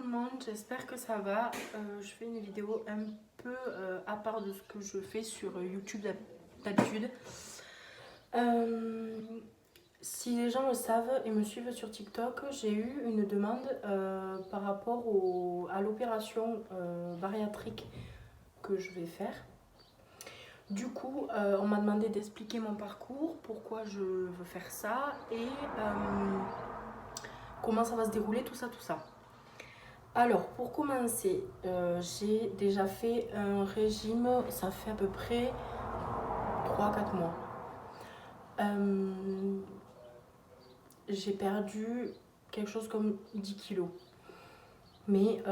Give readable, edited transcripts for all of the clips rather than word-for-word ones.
le monde, j'espère que ça va. Je fais une vidéo un peu à part de ce que je fais sur YouTube d'habitude. Si les gens le savent et me suivent sur TikTok, j'ai eu une demande par rapport à l'opération bariatrique que je vais faire. Du coup, on m'a demandé d'expliquer mon parcours, pourquoi je veux faire ça et comment ça va se dérouler, tout ça, tout ça. Alors, pour commencer, j'ai déjà fait un régime, ça fait à peu près 3-4 mois. J'ai perdu quelque chose comme 10 kilos. Mais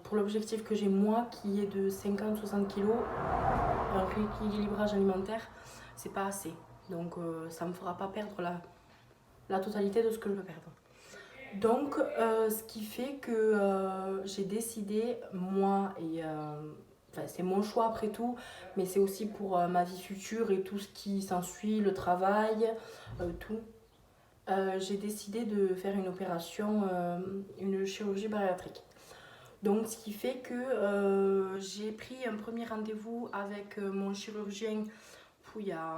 pour l'objectif que j'ai moi, qui est de 50-60 kilos, un rééquilibrage alimentaire, c'est pas assez. Donc ça me fera pas perdre la totalité de ce que je veux perdre. Donc, ce qui fait que j'ai décidé, moi, et c'est mon choix après tout, mais c'est aussi pour ma vie future et tout ce qui s'ensuit, le travail, tout. J'ai décidé de faire une opération, une chirurgie bariatrique. Donc, ce qui fait que j'ai pris un premier rendez-vous avec mon chirurgien il y a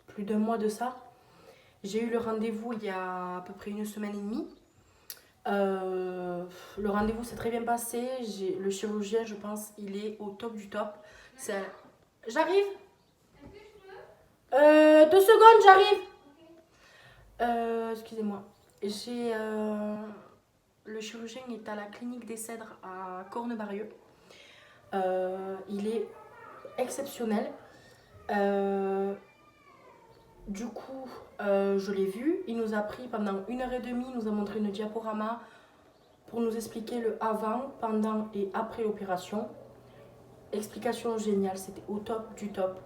plus d'un mois de ça. J'ai eu le rendez-vous il y a à peu près 1 semaine et demie. Le rendez-vous s'est très bien passé. Le chirurgien, je pense, il est au top du top. J'arrive 2 secondes, j'arrive. Excusez-moi. Le chirurgien est à la clinique des Cèdres à Cornebarieux. Il est exceptionnel. Du coup, je l'ai vu. Il nous a pris pendant 1h30, il nous a montré une diaporama pour nous expliquer le avant, pendant et après l'opération. Explication géniale, c'était au top du top.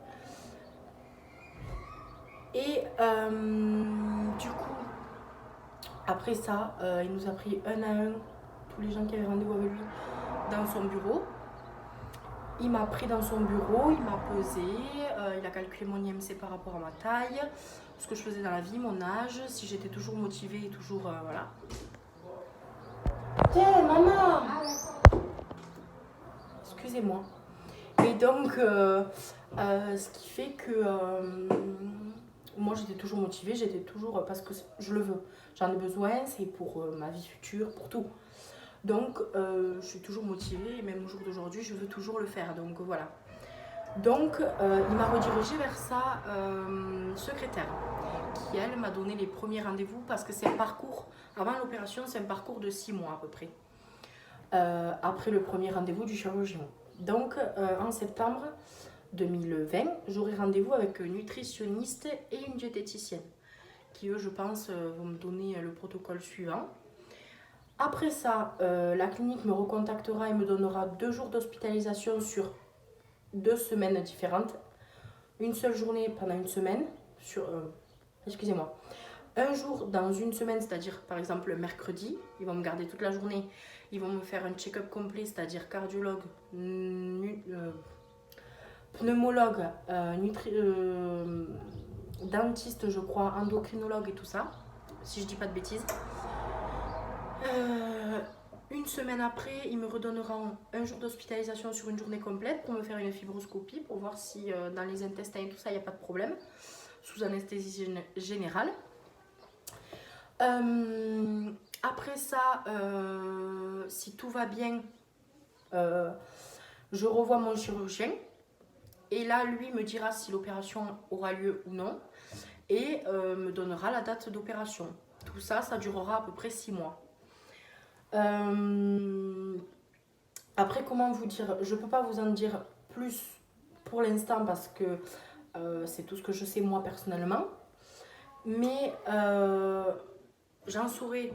Et du coup, après ça, il nous a pris un à un, tous les gens qui avaient rendez-vous avec lui, dans son bureau. Il m'a pris dans son bureau, il m'a pesé, il a calculé mon IMC par rapport à ma taille, ce que je faisais dans la vie, mon âge, si j'étais toujours motivée et toujours, voilà. Tiens, maman! Excusez-moi. Et donc, ce qui fait que moi j'étais toujours motivée, j'étais toujours, parce que je le veux, j'en ai besoin, c'est pour ma vie future, pour tout. Donc, je suis toujours motivée et même au jour d'aujourd'hui, je veux toujours le faire. Donc, voilà. Donc, il m'a redirigée vers sa secrétaire qui, elle, m'a donné les premiers rendez-vous parce que c'est un parcours, avant l'opération, c'est un parcours de 6 mois à peu près. Après le premier rendez-vous du chirurgien. Donc, en septembre 2020, j'aurai rendez-vous avec un nutritionniste et une diététicienne qui, eux, je pense, vont me donner le protocole suivant. Après ça, la clinique me recontactera et me donnera 2 jours d'hospitalisation sur 2 semaines différentes. Une seule journée pendant une semaine, excusez-moi, un jour dans une semaine, c'est-à-dire par exemple le mercredi, ils vont me garder toute la journée, ils vont me faire un check-up complet, c'est-à-dire cardiologue, pneumologue, dentiste, je crois, endocrinologue et tout ça, si je dis pas de bêtises. Une semaine après, ils me redonneront un jour d'hospitalisation sur une journée complète pour me faire une fibroscopie, pour voir si dans les intestins et tout ça, il n'y a pas de problème, sous anesthésie générale. Après ça, si tout va bien, je revois mon chirurgien. Et là, lui me dira si l'opération aura lieu ou non. Et me donnera la date d'opération. Tout ça, ça durera à peu près 6 mois. Après, comment vous dire, je peux pas vous en dire plus pour l'instant parce que c'est tout ce que je sais moi personnellement, mais j'en saurai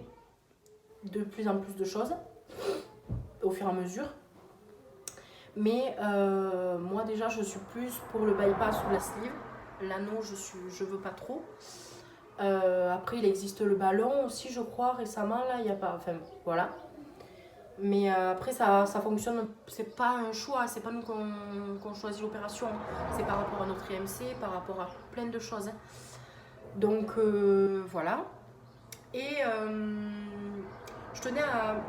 de plus en plus de choses au fur et à mesure. Mais moi déjà je suis plus pour le bypass ou la sleeve. L'anneau je veux pas trop. Après il existe le ballon aussi je crois récemment là, il y a pas, enfin voilà. Mais après ça fonctionne, c'est pas un choix, c'est pas nous qu'on choisit l'opération, c'est par rapport à notre IMC, par rapport à plein de choses. Donc voilà. Et je tenais à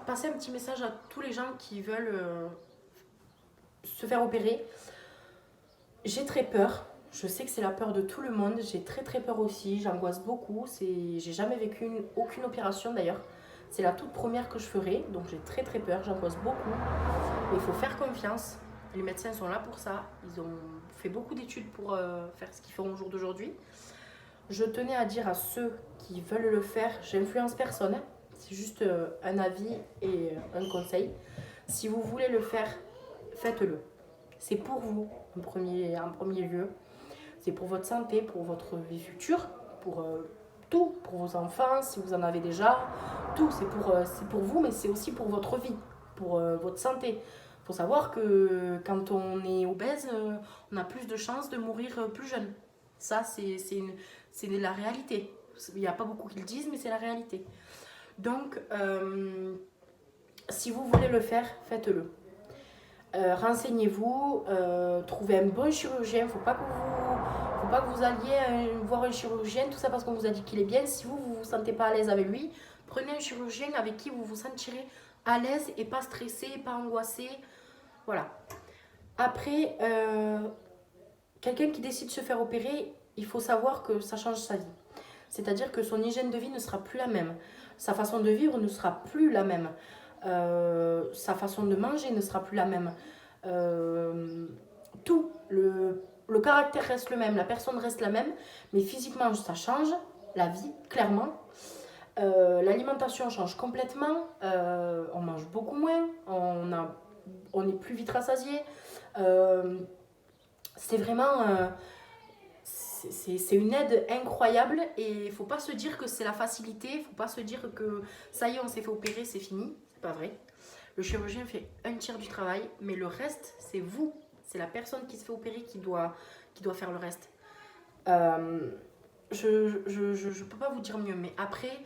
passer un petit message à tous les gens qui veulent se faire opérer. J'ai très peur. Je sais que c'est la peur de tout le monde. J'ai très très peur aussi. J'angoisse beaucoup. J'ai jamais vécu aucune opération d'ailleurs. C'est la toute première que je ferai. Donc j'ai très très peur. J'angoisse beaucoup. Mais il faut faire confiance. Les médecins sont là pour ça. Ils ont fait beaucoup d'études pour faire ce qu'ils feront au jour d'aujourd'hui. Je tenais à dire à ceux qui veulent le faire, j'influence personne. C'est juste un avis et un conseil. Si vous voulez le faire, faites-le. C'est pour vous en premier lieu. C'est pour votre santé, pour votre vie future, pour tout, pour vos enfants, si vous en avez déjà. Tout, c'est pour vous, mais c'est aussi pour votre vie, pour votre santé. Il faut savoir que quand on est obèse, on a plus de chances de mourir plus jeune. Ça, c'est la réalité. Il n'y a pas beaucoup qui le disent, mais c'est la réalité. Donc, si vous voulez le faire, faites-le. Renseignez-vous, trouvez un bon chirurgien. Faut pas que vous alliez voir un chirurgien, tout ça parce qu'on vous a dit qu'il est bien. Si vous vous sentez pas à l'aise avec lui, prenez un chirurgien avec qui vous vous sentirez à l'aise et pas stressé, pas angoissé. Voilà. Après, quelqu'un qui décide de se faire opérer, il faut savoir que ça change sa vie. C'est-à-dire que son hygiène de vie ne sera plus la même. Sa façon de vivre ne sera plus la même. Sa façon de manger ne sera plus la même. Tout, le caractère reste le même, la personne reste la même, mais physiquement ça change, la vie, clairement. L'alimentation change complètement, on mange beaucoup moins, on est plus vite rassasié. C'est vraiment... c'est une aide incroyable et il ne faut pas se dire que c'est la facilité, il ne faut pas se dire que ça y est, on s'est fait opérer, c'est fini. C'est pas vrai. Le chirurgien fait un tiers du travail, mais le reste, c'est vous. C'est la personne qui se fait opérer qui doit faire le reste. Je peux pas vous dire mieux, mais après,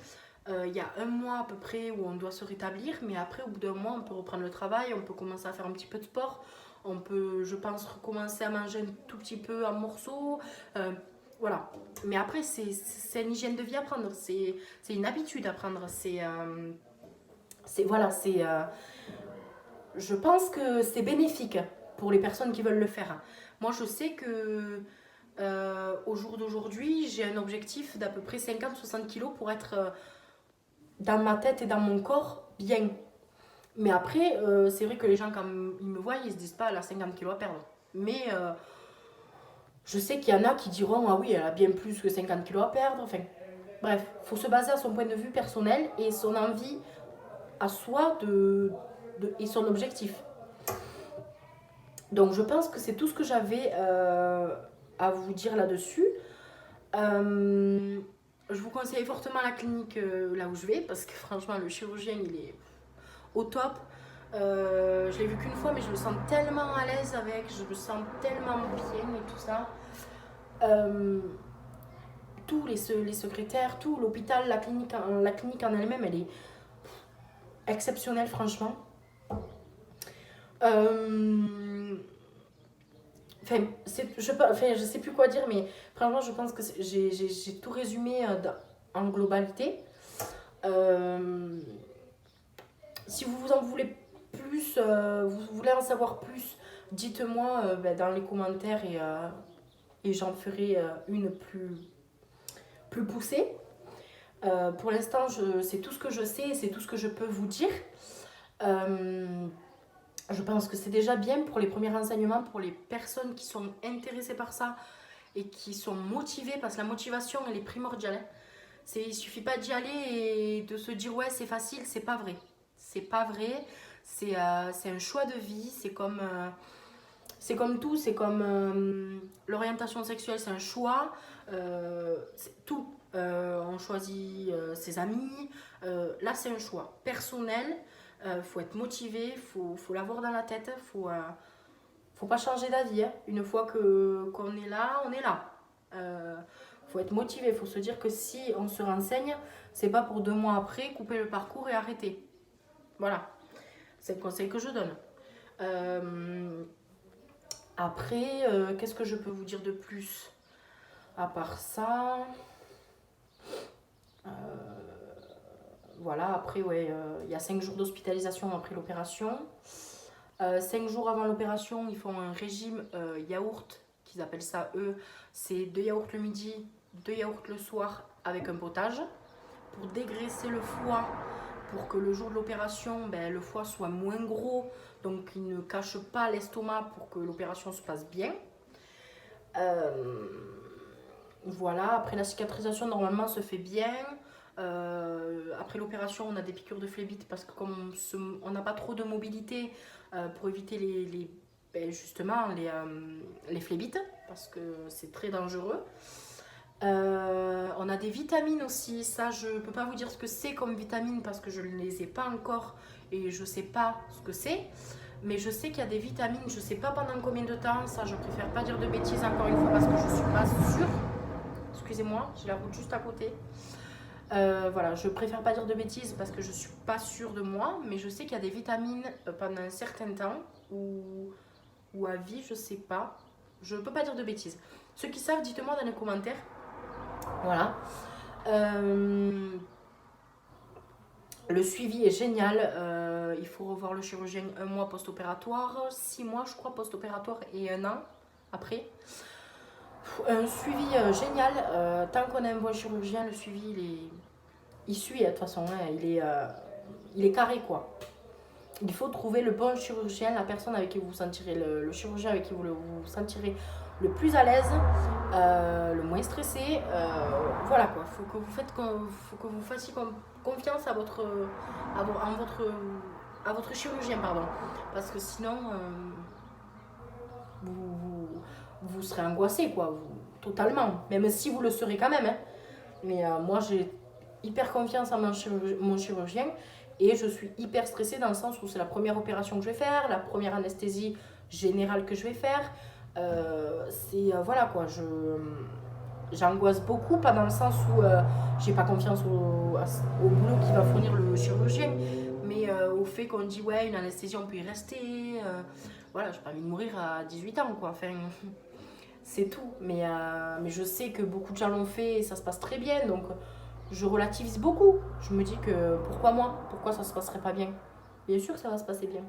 il y a un mois à peu près où on doit se rétablir, mais après, au bout d'un mois, on peut reprendre le travail, on peut commencer à faire un petit peu de sport, on peut, je pense, recommencer à manger un tout petit peu en morceaux. Voilà. Mais après, c'est une hygiène de vie à prendre, c'est une habitude à prendre. Voilà, je pense que c'est bénéfique pour les personnes qui veulent le faire. Moi, je sais que au jour d'aujourd'hui, j'ai un objectif d'à peu près 50-60 kilos pour être dans ma tête et dans mon corps bien. Mais après, c'est vrai que les gens, quand ils me voient, ils se disent pas elle a 50 kilos à perdre. Mais je sais qu'il y en a qui diront ah oui, elle a bien plus que 50 kilos à perdre. Enfin, bref, il faut se baser à son point de vue personnel et son envie à soi et son objectif. Donc je pense que c'est tout ce que j'avais à vous dire là-dessus. Je vous conseille fortement la clinique là où je vais parce que franchement le chirurgien il est au top. Je l'ai vu qu'une fois mais je me sens tellement à l'aise avec, je me sens tellement bien et tout ça. Tous les secrétaires, tout l'hôpital, la clinique en elle-même, elle est exceptionnelle franchement. Je sais plus quoi dire, mais franchement, je pense que j'ai tout résumé en globalité. Si vous en voulez plus, vous voulez en savoir plus, dites-moi dans les commentaires et j'en ferai une plus poussée. Pour l'instant, c'est tout ce que je sais et c'est tout ce que je peux vous dire. Je pense que c'est déjà bien pour les premiers renseignements, pour les personnes qui sont intéressées par ça et qui sont motivées, parce que la motivation, elle est primordiale. Il ne suffit pas d'y aller et de se dire ouais, c'est facile, c'est pas vrai. C'est pas vrai, c'est un choix de vie, c'est comme tout, c'est comme l'orientation sexuelle, c'est un choix, c'est tout. On choisit ses amis, là c'est un choix personnel. Faut être motivé, faut l'avoir dans la tête, faut pas changer d'avis. Hein. Une fois qu'on est là, on est là. Faut être motivé, faut se dire que si on se renseigne, c'est pas pour 2 mois après couper le parcours et arrêter. Voilà, c'est le conseil que je donne. Après, qu'est-ce que je peux vous dire de plus à part ça Voilà, après, ouais, il y a 5 jours d'hospitalisation après l'opération. 5 jours avant l'opération, ils font un régime yaourt, qu'ils appellent ça eux. C'est 2 yaourts le midi, 2 yaourts le soir avec un potage pour dégraisser le foie, pour que le jour de l'opération, ben, le foie soit moins gros, donc il ne cache pas l'estomac pour que l'opération se passe bien. Voilà, après la cicatrisation, normalement, se fait bien. Après l'opération, on a des piqûres de phlébite parce que comme on n'a pas trop de mobilité pour éviter justement les phlébites, parce que c'est très dangereux. On a des vitamines aussi, ça je peux pas vous dire ce que c'est comme vitamines parce que je ne les ai pas encore et je sais pas ce que c'est. Mais je sais qu'il y a des vitamines, je sais pas pendant combien de temps, ça je préfère pas dire de bêtises encore une fois parce que je suis pas sûre. Excusez-moi, j'ai la route juste à côté. Voilà, je préfère pas dire de bêtises parce que je suis pas sûre de moi, mais je sais qu'il y a des vitamines pendant un certain temps ou à vie, je sais pas. Je peux pas dire de bêtises. Ceux qui savent, dites-moi dans les commentaires. Voilà. Le suivi est génial. Il faut revoir le chirurgien 1 mois post-opératoire, 6 mois je crois post-opératoire et 1 an après. Un suivi génial. Tant qu'on a un bon chirurgien, le suivi il suit de toute façon. Hein, il est carré quoi. Il faut trouver le bon chirurgien, la personne avec qui vous vous sentirez, le chirurgien avec qui vous vous sentirez le plus à l'aise, le moins stressé. Voilà quoi, faut que vous fassiez confiance à votre chirurgien, pardon. Parce que sinon, vous serez angoissé quoi, totalement. Même si vous le serez quand même. Hein. Mais moi, j'ai hyper confiance en mon chirurgien. Et je suis hyper stressée dans le sens où c'est la première opération que je vais faire, la première anesthésie générale que je vais faire. Voilà quoi, j'angoisse beaucoup, pas dans le sens où j'ai pas confiance au boulot qui va fournir le chirurgien, mais au fait qu'on dit ouais, une anesthésie on peut y rester. Voilà, j'ai pas envie de mourir à 18 ans quoi, enfin c'est tout. Mais je sais que beaucoup de gens l'ont fait et ça se passe très bien, donc je relativise beaucoup. Je me dis que pourquoi moi? Pourquoi ça se passerait pas bien? Bien sûr que ça va se passer bien.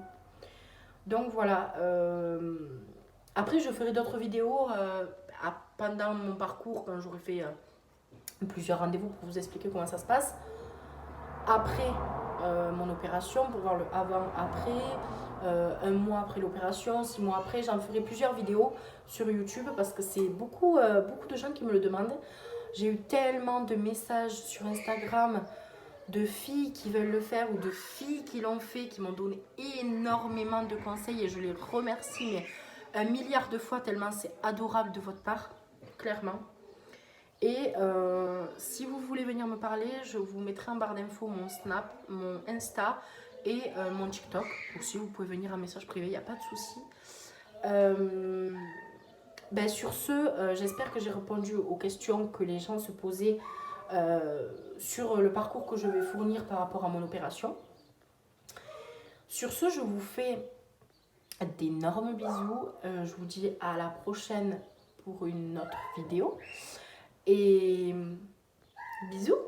Donc voilà. Après, je ferai d'autres vidéos pendant mon parcours, quand j'aurai fait plusieurs rendez-vous pour vous expliquer comment ça se passe. Après mon opération, pour voir le avant-après, 1 mois après l'opération, 6 mois après, j'en ferai plusieurs vidéos sur YouTube parce que c'est beaucoup de gens qui me le demandent. J'ai eu tellement de messages sur Instagram de filles qui veulent le faire ou de filles qui l'ont fait, qui m'ont donné énormément de conseils et je les remercie mais 1 milliard de fois tellement c'est adorable de votre part, clairement. Et si vous voulez venir me parler, je vous mettrai en barre d'infos mon Snap, mon Insta et mon TikTok. Aussi, vous pouvez venir en message privé, il n'y a pas de souci. Sur ce, j'espère que j'ai répondu aux questions que les gens se posaient sur le parcours que je vais fournir par rapport à mon opération. Sur ce, je vous fais d'énormes bisous. Je vous dis à la prochaine pour une autre vidéo. Et bisous!